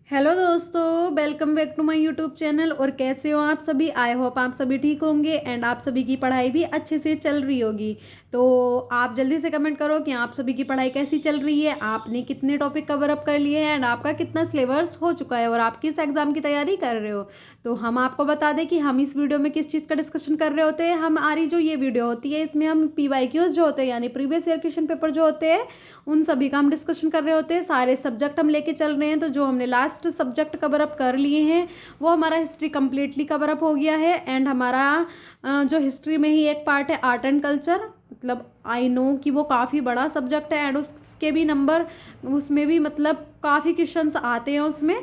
Hello दोस्तों, welcome back to my YouTube channel. और कैसे हो आप सभी? आई होप आप सभी ठीक होंगे एंड आप सभी की पढ़ाई भी अच्छे से चल रही होगी। तो आप जल्दी से कमेंट करो कि आप सभी की पढ़ाई कैसी चल रही है, आपने कितने टॉपिक कवर अप कर लिए हैं एंड आपका कितना सिलेबस हो चुका है और आप किस एग्जाम की तैयारी कर रहे हो। तो हम आपको बता दें कि हम इस वीडियो में किस चीज़ का डिस्कशन कर रहे होते हैं। हमारी जो ये वीडियो होती है इसमें हम PYQs जो होते हैं यानी प्रीवियस ईयर क्वेश्चन पेपर जो होते हैं उन सभी का हम डिस्कशन कर रहे होते हैं। सारे सब्जेक्ट हम लेके चल रहे हैं। तो जो हमने लास्ट सब्जेक्ट कवर अप कर लिए हैं वो हमारा हिस्ट्री कंप्लीटली कवर अप हो गया है एंड हमारा जो हिस्ट्री में ही एक पार्ट है आर्ट एंड कल्चर। मतलब आई नो कि वो काफ़ी बड़ा सब्जेक्ट है एंड उसके भी नंबर उसमें भी मतलब काफ़ी क्वेश्चंस आते हैं उसमें,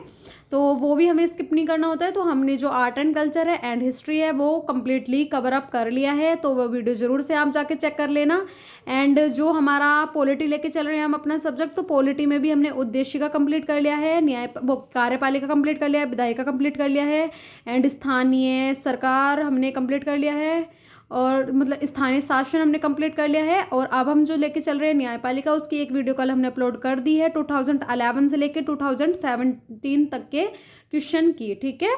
तो वो भी हमें स्किप नहीं करना होता है। तो हमने जो आर्ट एंड कल्चर है एंड हिस्ट्री है वो कम्प्लीटली कवर अप कर लिया है। तो वो वीडियो ज़रूर से आप जाके चेक कर लेना। एंड जो हमारा पॉलिटी लेके चल रहे हैं हम अपना सब्जेक्ट, तो पॉलिटी में भी हमने उद्देश्य का कंप्लीट कर लिया है, कार्यपालिका कंप्लीट कर लिया है, विधायिका कंप्लीट कर लिया है एंड स्थानीय सरकार हमने कंप्लीट कर लिया है और मतलब स्थानीय शासन हमने कंप्लीट कर लिया है। और अब हम जो लेके चल रहे हैं न्यायपालिका, उसकी एक वीडियो कल हमने अपलोड कर दी है 2011 से लेके 2017 तक के क्वेश्चन की। ठीक है,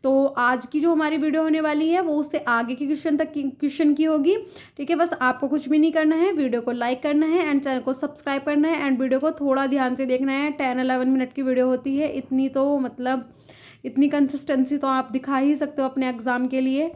तो आज की जो हमारी वीडियो होने वाली है वो उससे आगे के क्वेश्चन तक की क्वेश्चन की होगी। ठीक है, बस आपको कुछ भी नहीं करना है, वीडियो को लाइक करना है एंड चैनल को सब्सक्राइब करना है एंड वीडियो को थोड़ा ध्यान से देखना है। 10-11 मिनट की वीडियो होती है, इतनी तो मतलब इतनी कंसिस्टेंसी तो आप दिखा ही सकते हो अपने एग्जाम के लिए।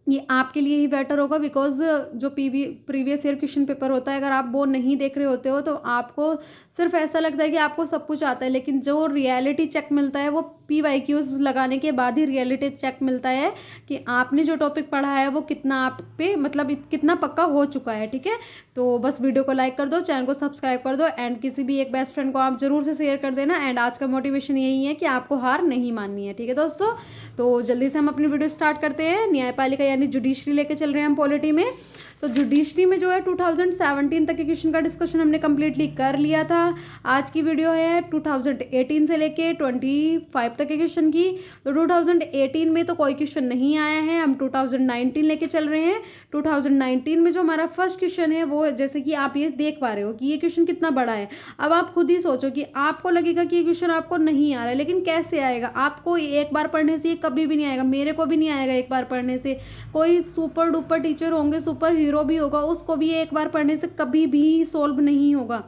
ये आपके लिए ही बेटर होगा बिकॉज जो प्रीवियस ईयर क्वेश्चन पेपर होता है अगर आप वो नहीं देख रहे होते हो तो आपको सिर्फ ऐसा लगता है कि आपको सब कुछ आता है, लेकिन जो रियलिटी चेक मिलता है वो PYQs लगाने के बाद ही रियलिटी चेक मिलता है कि आपने जो टॉपिक पढ़ा है वो कितना आप पे मतलब कितना पक्का हो चुका है। ठीक है, तो बस वीडियो को लाइक कर दो, चैनल को सब्सक्राइब कर दो एंड किसी भी एक बेस्ट फ्रेंड को आप जरूर से शेयर कर देना। एंड आज का मोटिवेशन यही है कि आपको हार नहीं माननी है। ठीक है दोस्तों, तो जल्दी से हम अपनी वीडियो स्टार्ट करते हैं। न्यायपालिका यानी जुडिशरी लेके चल रहे हैं हम पॉलिटी में। तो जुडिशरी में जो है 2017 तक के क्वेश्चन का डिस्कशन हमने कम्प्लीटली कर लिया था। आज की वीडियो है 2018 से लेके 25 तक के क्वेश्चन की। तो 2018 में तो कोई क्वेश्चन नहीं आया है, हम 2019 लेके चल रहे हैं। 2019 में जो हमारा फर्स्ट क्वेश्चन है वो जैसे कि आप ये देख पा रहे हो कि ये क्वेश्चन कितना बड़ा है। अब आप खुद ही सोचो कि आपको लगेगा कि ये क्वेश्चन आपको नहीं आ रहा है, लेकिन कैसे आएगा? आपको एक बार पढ़ने से ये कभी भी नहीं आएगा, मेरे को भी नहीं आएगा एक बार पढ़ने से। कोई सुपर डुपर टीचर होंगे, सुपर हीरो भी होगा, उसको भी एक बार पढ़ने से कभी भी सोल्व नहीं होगा।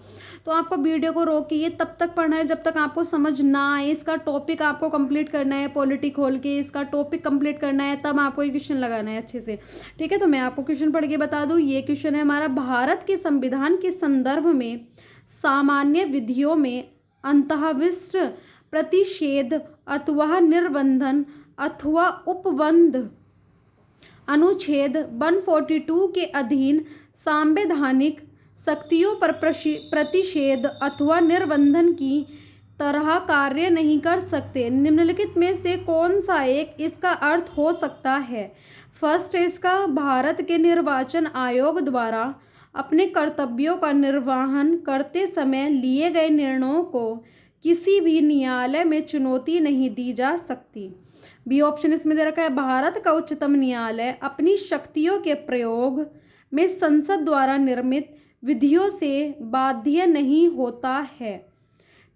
तो आपको वीडियो को रोक के ये तब तक पढ़ना है जब तक आपको समझ ना आए। इसका टॉपिक आपको कंप्लीट करना है, पॉलिटी खोल के इसका टॉपिक कंप्लीट करना है, तब आपको ये क्वेश्चन लगाना है अच्छे से। ठीक है, तो मैं आपको क्वेश्चन पढ़ के बता दूं। ये क्वेश्चन है हमारा, भारत के संविधान के संदर्भ में सामान्य विधियों में अंतःविष्ट प्रतिषेध अथवा निर्बंधन अथवा उपबंध अनुच्छेद 142 के अधीन संवैधानिक शक्तियों पर प्रतिषेध अथवा निर्बंधन की तरह कार्य नहीं कर सकते। निम्नलिखित में से कौन सा एक इसका अर्थ हो सकता है? फर्स्ट इसका, भारत के निर्वाचन आयोग द्वारा अपने कर्तव्यों का निर्वहन करते समय लिए गए निर्णयों को किसी भी न्यायालय में चुनौती नहीं दी जा सकती। बी ऑप्शन इसमें दे रखा है, भारत का उच्चतम न्यायालय अपनी शक्तियों के प्रयोग में संसद द्वारा निर्मित विधियों से बाध्य नहीं होता है।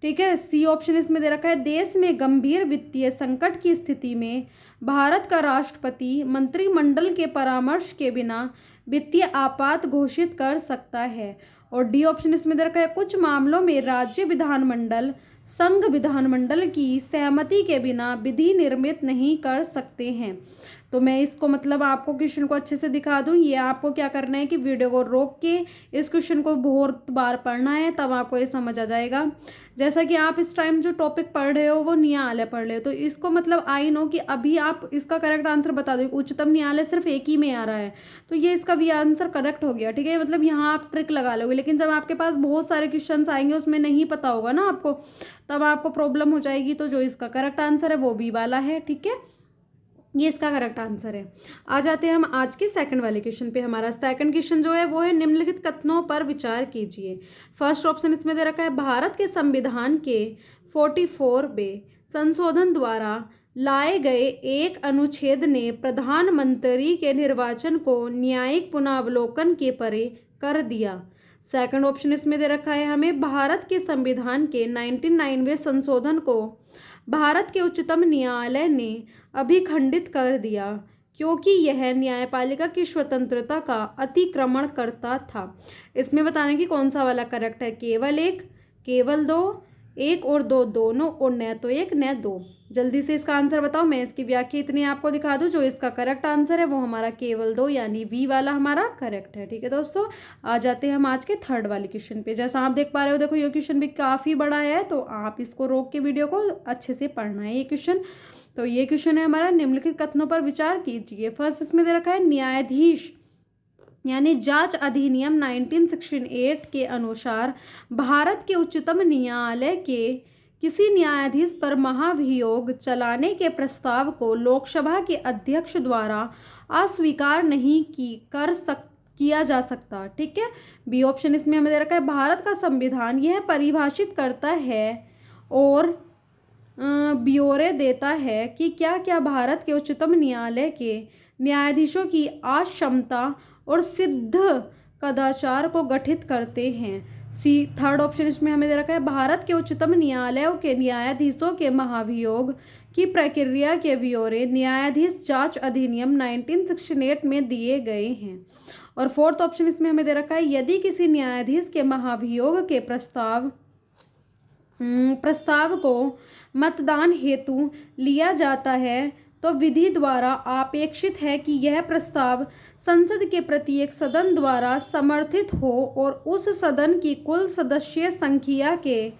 ठीक है, सी ऑप्शन इसमें दे रखा है, देश में गंभीर वित्तीय संकट की स्थिति में भारत का राष्ट्रपति मंत्रिमंडल के परामर्श के बिना वित्तीय आपात घोषित कर सकता है। और डी ऑप्शन इसमें दे रखा है, कुछ मामलों में राज्य विधानमंडल संघ विधानमंडल की सहमति के बिना विधि निर्मित नहीं कर सकते हैं। तो मैं इसको मतलब आपको क्वेश्चन को अच्छे से दिखा दूं। ये आपको क्या करना है कि वीडियो को रोक के इस क्वेश्चन को बहुत बार पढ़ना है, तब आपको ये समझ आ जाएगा। जैसा कि आप इस टाइम जो टॉपिक पढ़ रहे हो वो न्यायालय पढ़ रहे हो, तो इसको मतलब आई नो कि अभी आप इसका करेक्ट आंसर बता दो। उच्चतम न्यायालय सिर्फ एक ही में आ रहा है, तो ये इसका भी आंसर करेक्ट हो गया। ठीक है, मतलब यहाँ आप ट्रिक लगा लोगे, लेकिन जब आपके पास बहुत सारे क्वेश्चन आएंगे उसमें नहीं पता होगा ना आपको, तब आपको प्रॉब्लम हो जाएगी। तो जो इसका करेक्ट आंसर है वो बी वाला है। ठीक है, ये इसका करेक्ट आंसर है। आ जाते हैं हम आज के सेकंड वाले क्वेश्चन पे। हमारा सेकंड क्वेश्चन जो है वो है, निम्नलिखित कथनों पर विचार कीजिए। फर्स्ट ऑप्शन इसमें दे रखा है, भारत के संविधान के 44वें संशोधन द्वारा लाए गए एक अनुच्छेद ने प्रधानमंत्री के निर्वाचन को न्यायिक पुनरावलोकन के परे कर दिया। सेकंड ऑप्शन इसमें दे रखा है हमें, भारत के संविधान के 99वें संशोधन को भारत के उच्चतम न्यायालय ने अभिखंडित कर दिया क्योंकि यह न्यायपालिका की स्वतंत्रता का अतिक्रमण करता था। इसमें बताने की कौन सा वाला करेक्ट है? केवल एक, केवल दो, एक और दो दोनों, और न तो एक न दो। जल्दी से इसका आंसर बताओ। मैं इसकी व्याख्या इतनी आपको दिखा दूं, जो इसका करेक्ट आंसर है वो हमारा केवल दो यानी वी वाला हमारा करेक्ट है। ठीक है दोस्तों, आ जाते हैं हम आज के थर्ड वाले क्वेश्चन पे। जैसा आप देख पा रहे हो, देखो ये क्वेश्चन भी काफ़ी बड़ा है, तो आप इसको रोक के वीडियो को अच्छे से पढ़ना है ये क्वेश्चन। तो ये क्वेश्चन है हमारा, निम्नलिखित कथनों पर विचार कीजिए। फर्स्ट इसमें दे रखा है, न्यायाधीश यानी जांच अधिनियम 1968 के अनुसार भारत के उच्चतम न्यायालय के किसी न्यायाधीश पर महाभियोग चलाने के प्रस्ताव को लोकसभा के अध्यक्ष द्वारा अस्वीकार नहीं किया जा सकता। ठीक है, बी ऑप्शन इसमें हमें दे रखा है, भारत का संविधान यह परिभाषित करता है और ब्यौरे देता है कि क्या क्या भारत के उच्चतम न्यायालय के न्यायाधीशों की अक्षमता और सिद्ध कदाचार को गठित करते हैं। सी थर्ड ऑप्शन इसमें हमें दे रखा है, भारत के उच्चतम न्यायालयों के न्यायाधीशों के महाभियोग की प्रक्रिया के ब्यौरे न्यायाधीश जांच अधिनियम 1968 में दिए गए हैं। और फोर्थ ऑप्शन इसमें हमें दे रखा है, यदि किसी न्यायाधीश के महाभियोग के प्रस्ताव को मतदान हेतु लिया जाता है तो विधि द्वारा अपेक्षित है कि यह प्रस्ताव संसद के प्रत्येक सदन द्वारा समर्थित हो और उस सदन की कुल सदस्य संख्या के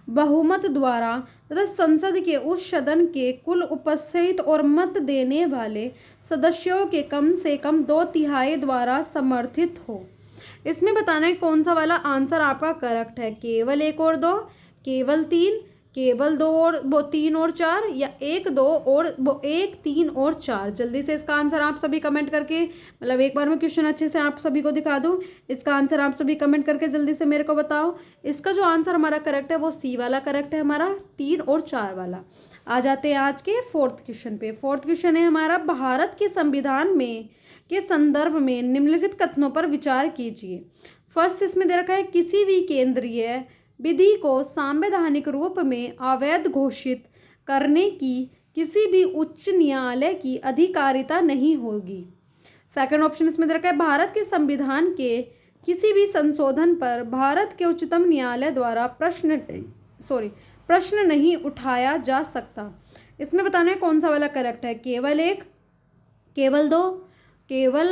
बहुमत द्वारा तथा संसद के उस सदन के कुल उपस्थित और मत देने वाले सदस्यों के कम से कम 2/3 द्वारा समर्थित हो। इसमें बताना है कौन सा वाला आंसर आपका करेक्ट है, केवल एक और दो, केवल तीन, केवल दो और तीन और चार, या एक दो और एक तीन और चार। जल्दी से इसका आंसर आप सभी कमेंट करके, मतलब एक बार मैं क्वेश्चन अच्छे से आप सभी को दिखा दूं, इसका आंसर आप सभी कमेंट करके जल्दी से मेरे को बताओ। इसका जो आंसर हमारा करेक्ट है वो सी वाला करेक्ट है हमारा, 3 और 4 वाला। आ जाते हैं आज के फोर्थ क्वेश्चन पे। फोर्थ क्वेश्चन है हमारा, भारत के संविधान में के संदर्भ में निम्नलिखित कथनों पर विचार कीजिए। फर्स्ट इसमें दे रखा है, किसी भी केंद्रीय विधि को संवैधानिक रूप में अवैध घोषित करने की किसी भी उच्च न्यायालय की अधिकारिता नहीं होगी। सेकंड ऑप्शन इसमें दे रखा है, भारत के संविधान के किसी भी संशोधन पर भारत के उच्चतम न्यायालय द्वारा प्रश्न नहीं उठाया जा सकता। इसमें बताना है कौन सा वाला करेक्ट है, केवल एक, केवल दो, केवल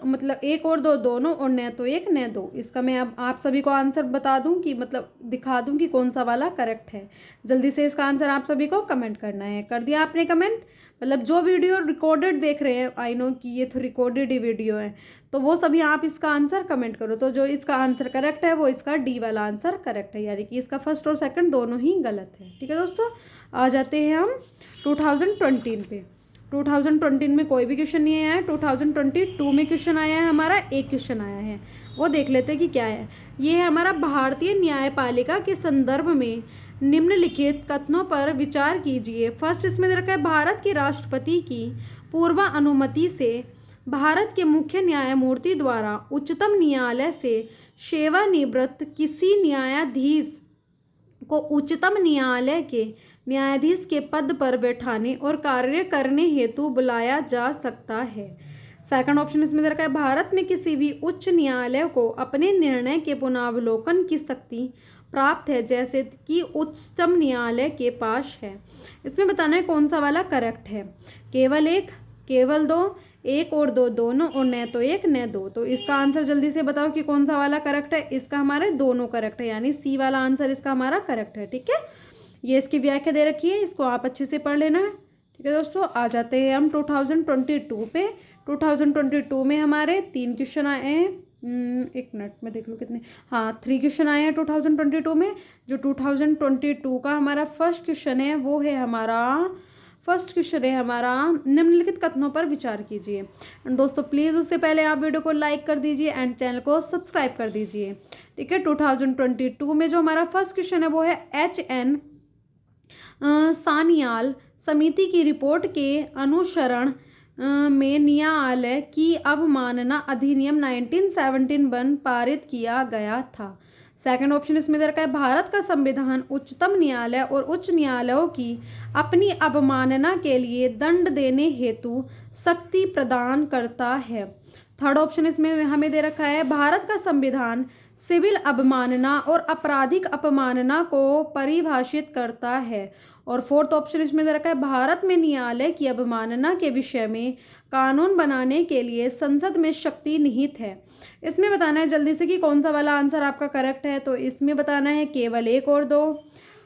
मतलब एक और दो दोनों, और न तो एक न दो। इसका मैं अब आप सभी को आंसर बता दूं कि मतलब दिखा दूं कि कौन सा वाला करेक्ट है। जल्दी से इसका आंसर आप सभी को कमेंट करना है। कर दिया आपने कमेंट? मतलब जो वीडियो रिकॉर्डेड देख रहे हैं, आई नो कि ये तो रिकॉर्डेड ही वीडियो है, तो वो सभी आप इसका आंसर कमेंट करो। तो जो इसका आंसर करेक्ट है वो इसका डी वाला आंसर करेक्ट है, यानी कि इसका फर्स्ट और सेकंड दोनों ही गलत है। ठीक है दोस्तों, आ जाते हैं हम 2020 पे। 2020 में कोई भी क्वेश्चन नहीं आया है, 2022 में क्वेश्चन आया है हमारा, एक क्वेश्चन आया है, वो देख लेते हैं कि क्या है। ये है हमारा, भारतीय न्यायपालिका के संदर्भ में निम्नलिखित कथनों पर विचार कीजिए। फर्स्ट इसमें दे रखा है, भारत के राष्ट्रपति की पूर्व अनुमति से भारत के मुख्य न्यायमूर्ति द्वारा उच्चतम न्यायालय से सेवानिवृत्त किसी न्यायाधीश को उच्चतम न्यायालय के न्यायाधीश के पद पर बैठाने और कार्य करने हेतु बुलाया जा सकता है। सेकंड ऑप्शन इसमें दे रखा है, भारत में किसी भी उच्च न्यायालय को अपने निर्णय के पुनरावलोकन की शक्ति प्राप्त है, जैसे कि उच्चतम न्यायालय के पास है। इसमें बताना है कौन सा वाला करेक्ट है, केवल एक, केवल दो, एक और दो दोनों, और न तो एक न दो। तो इसका आंसर जल्दी से बताओ कि कौन सा वाला करेक्ट है। इसका हमारे दोनों करेक्ट है, यानी सी वाला आंसर इसका हमारा करेक्ट है। ठीक है, ये इसकी व्याख्या दे रखी है, इसको आप अच्छे से पढ़ लेना है। ठीक है दोस्तों, आ जाते हैं हम 2022 पे। 2022 में हमारे 3 क्वेश्चन आए हैं, एक मिनट में देख लूँ कितने, हाँ 3 क्वेश्चन आए हैं 2022 में। जो 2022 का हमारा फर्स्ट क्वेश्चन है वो है हमारा, फर्स्ट क्वेश्चन है हमारा, निम्नलिखित कथनों पर विचार कीजिए। दोस्तों प्लीज़ उससे पहले आप वीडियो को लाइक कर दीजिए एंड चैनल को सब्सक्राइब कर दीजिए। ठीक है, 2022 में जो हमारा फर्स्ट क्वेश्चन है वो है HN सान्याल समिति की रिपोर्ट के अनुसरण में न्यायालय की अवमानना अधिनियम 1971 पारित किया गया था। सेकंड ऑप्शन इसमें दे रखा है भारत का संविधान उच्चतम न्यायालय और उच्च न्यायालयों की अपनी अवमानना के लिए दंड देने हेतु शक्ति प्रदान करता है। थर्ड ऑप्शन इसमें हमें दे रखा है भारत का संविधान सिविल अवमानना और आपराधिक अपमानना को परिभाषित करता है। और फोर्थ ऑप्शन इसमें दे रखा है भारत में न्यायालय की अवमानना के विषय में कानून बनाने के लिए संसद में शक्ति निहित है। इसमें बताना है जल्दी से कि कौन सा वाला आंसर आपका करेक्ट है। तो इसमें बताना है केवल 1 और 2,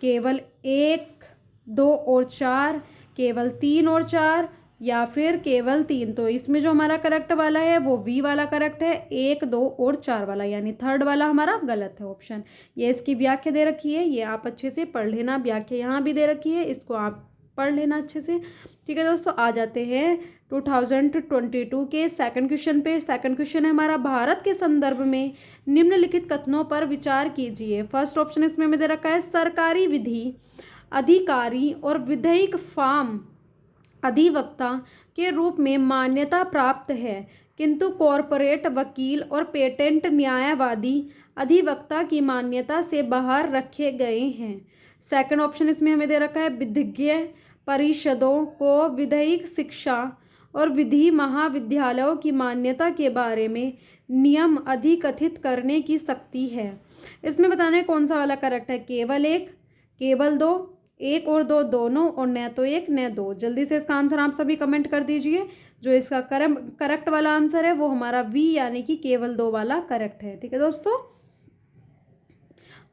केवल 1, 2 और 4, केवल 3 और 4 या फिर केवल 3। तो इसमें जो हमारा करेक्ट वाला है वो बी वाला करेक्ट है, 1, 2 और 4 वाला, यानी थर्ड वाला हमारा गलत है ऑप्शन। ये इसकी व्याख्या दे रखी है, ये आप अच्छे से पढ़ लेना। व्याख्या यहाँ भी दे रखी है, इसको आप पढ़ लेना अच्छे से। ठीक है दोस्तों, आ जाते हैं 2022 के सेकंड क्वेश्चन पे। सेकंड क्वेश्चन है हमारा भारत के संदर्भ में निम्नलिखित कथनों पर विचार कीजिए। फर्स्ट ऑप्शन इसमें हमें दे रखा है सरकारी विधि अधिकारी और विधायिक फार्म अधिवक्ता के रूप में मान्यता प्राप्त है, किंतु कॉरपोरेट वकील और पेटेंट न्यायवादी अधिवक्ता की मान्यता से बाहर रखे गए हैं। सेकंड ऑप्शन इसमें हमें दे रखा है विधिज्ञ परिषदों को विधायिक शिक्षा और विधि महाविद्यालयों की मान्यता के बारे में नियम अधिकथित करने की शक्ति है। इसमें बताना है कौन सा वाला करेक्ट है, केवल 1, केवल 2, 1 और 2 दोनों, और न तो 1 न 2। जल्दी से इसका आंसर आप सभी कमेंट कर दीजिए। जो इसका करेक्ट वाला आंसर है वो हमारा वी यानी कि केवल 2 वाला करेक्ट है। ठीक है दोस्तों,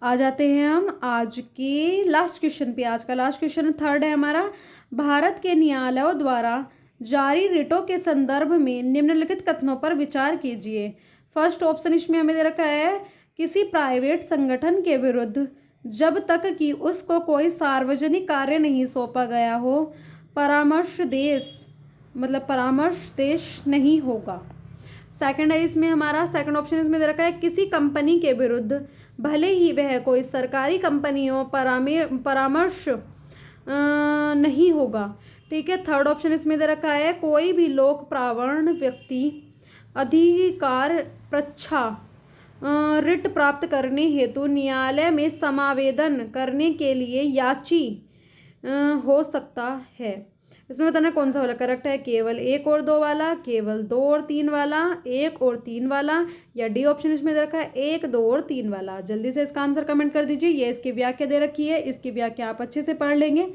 आ जाते हैं हम आज के लास्ट क्वेश्चन पे। आज का लास्ट क्वेश्चन थर्ड है हमारा भारत के न्यायालयों द्वारा जारी रिटों के संदर्भ में निम्नलिखित कथनों पर विचार कीजिए। फर्स्ट ऑप्शन इसमें हमें दे रखा है किसी प्राइवेट संगठन के विरुद्ध जब तक कि उसको कोई सार्वजनिक कार्य नहीं सौंपा गया हो परामर्श देश नहीं होगा। सेकंड है इसमें हमारा सेकंड ऑप्शन इसमें दे रखा है किसी कंपनी के विरुद्ध भले ही वह कोई सरकारी कंपनी हो परामर्श नहीं होगा। ठीक है, थर्ड ऑप्शन इसमें दे रखा है कोई भी लोक प्रावण व्यक्ति अधिकार प्रच्छा रिट प्राप्त करने हेतु न्यायालय में समावेदन करने के लिए याची हो सकता है। इसमें बताना कौन सा वाला करेक्ट है, केवल 1 और 2 वाला, केवल 2 और 3 वाला, 1 और 3 वाला, या डी ऑप्शन इसमें दे रखा है 1, 2 और 3 वाला। जल्दी से इसका आंसर कमेंट कर दीजिए। ये इसकी व्याख्या दे रखी है, इसकी व्याख्या आप अच्छे से पढ़ लेंगे।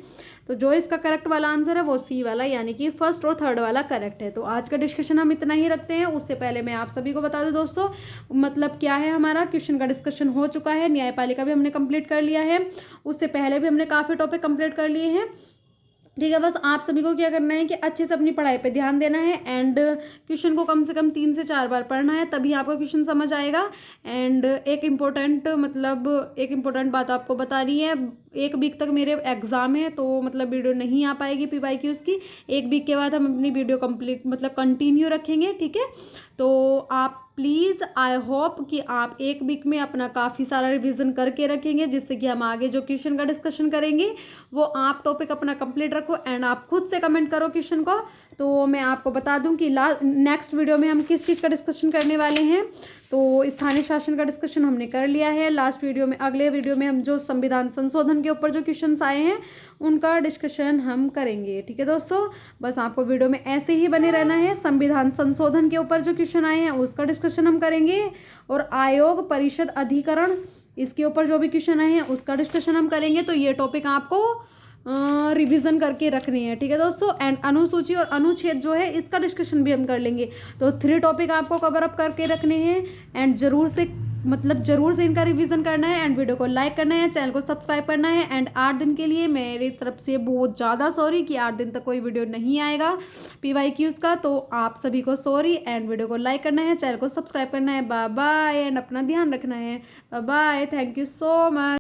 तो जो इसका करेक्ट वाला आंसर है वो सी वाला यानी कि फर्स्ट और थर्ड वाला करेक्ट है। तो आज का डिस्कशन हम इतना ही रखते हैं। उससे पहले मैं आप सभी को बता दूं दोस्तों, मतलब क्या है हमारा क्वेश्चन का डिस्कशन हो चुका है, न्यायपालिका भी हमने कंप्लीट कर लिया है, उससे पहले भी हमने काफ़ी टॉपिक कंप्लीट कर लिए हैं। ठीक है, बस आप सभी को क्या करना है कि अच्छे से अपनी पढ़ाई पे ध्यान देना है एंड क्वेश्चन को कम से कम 3 से 4 बार पढ़ना है, तभी आपको क्वेश्चन समझ आएगा। एंड एक इम्पोर्टेंट बात आपको बतानी है, 1 वीक तक मेरे एग्ज़ाम है तो मतलब वीडियो नहीं आ पाएगी PYQs की। 1 वीक के बाद हम अपनी वीडियो कंटिन्यू रखेंगे। ठीक है, तो आप प्लीज़ आई होप कि आप 1 वीक में अपना काफ़ी सारा रिवीजन करके रखेंगे, जिससे कि हम आगे जो क्वेश्चन का डिस्कशन करेंगे वो आप टॉपिक अपना कंप्लीट रखो एंड आप खुद से कमेंट करो क्वेश्चन को। तो मैं आपको बता दूं कि नेक्स्ट वीडियो में हम किस चीज़ का डिस्कशन करने वाले हैं। तो स्थानीय शासन का डिस्कशन हमने कर लिया है। अगले वीडियो में हम जो संविधान संशोधन के ऊपर जो क्वेश्चंस आए हैं उनका डिस्कशन हम करेंगे। ठीक है दोस्तों, बस आपको वीडियो में ऐसे ही बने रहना है। संविधान संशोधन के ऊपर जो क्वेश्चन आए हैं उसका डिस्कशन हम करेंगे, और आयोग परिषद अधिकरण इसके ऊपर जो भी क्वेश्चन आए हैं उसका डिस्कशन हम करेंगे। तो ये टॉपिक आपको रिवीजन करके रखनी है। ठीक है दोस्तों, एंड अनुसूची और अनुच्छेद जो है इसका डिस्कशन भी हम कर लेंगे। तो 3 टॉपिक आपको कवर अप करके रखने हैं एंड जरूर से इनका रिवीजन करना है एंड वीडियो को लाइक करना है, चैनल को सब्सक्राइब करना है। एंड 8 दिन के लिए मेरी तरफ से बहुत ज़्यादा सॉरी कि 8 दिन तक कोई वीडियो नहीं आएगा PYQs का, तो आप सभी को सॉरी। एंड वीडियो को लाइक करना है, चैनल को सब्सक्राइब करना है। बाय बाय एंड अपना ध्यान रखना है। Bye bye, thank you so much.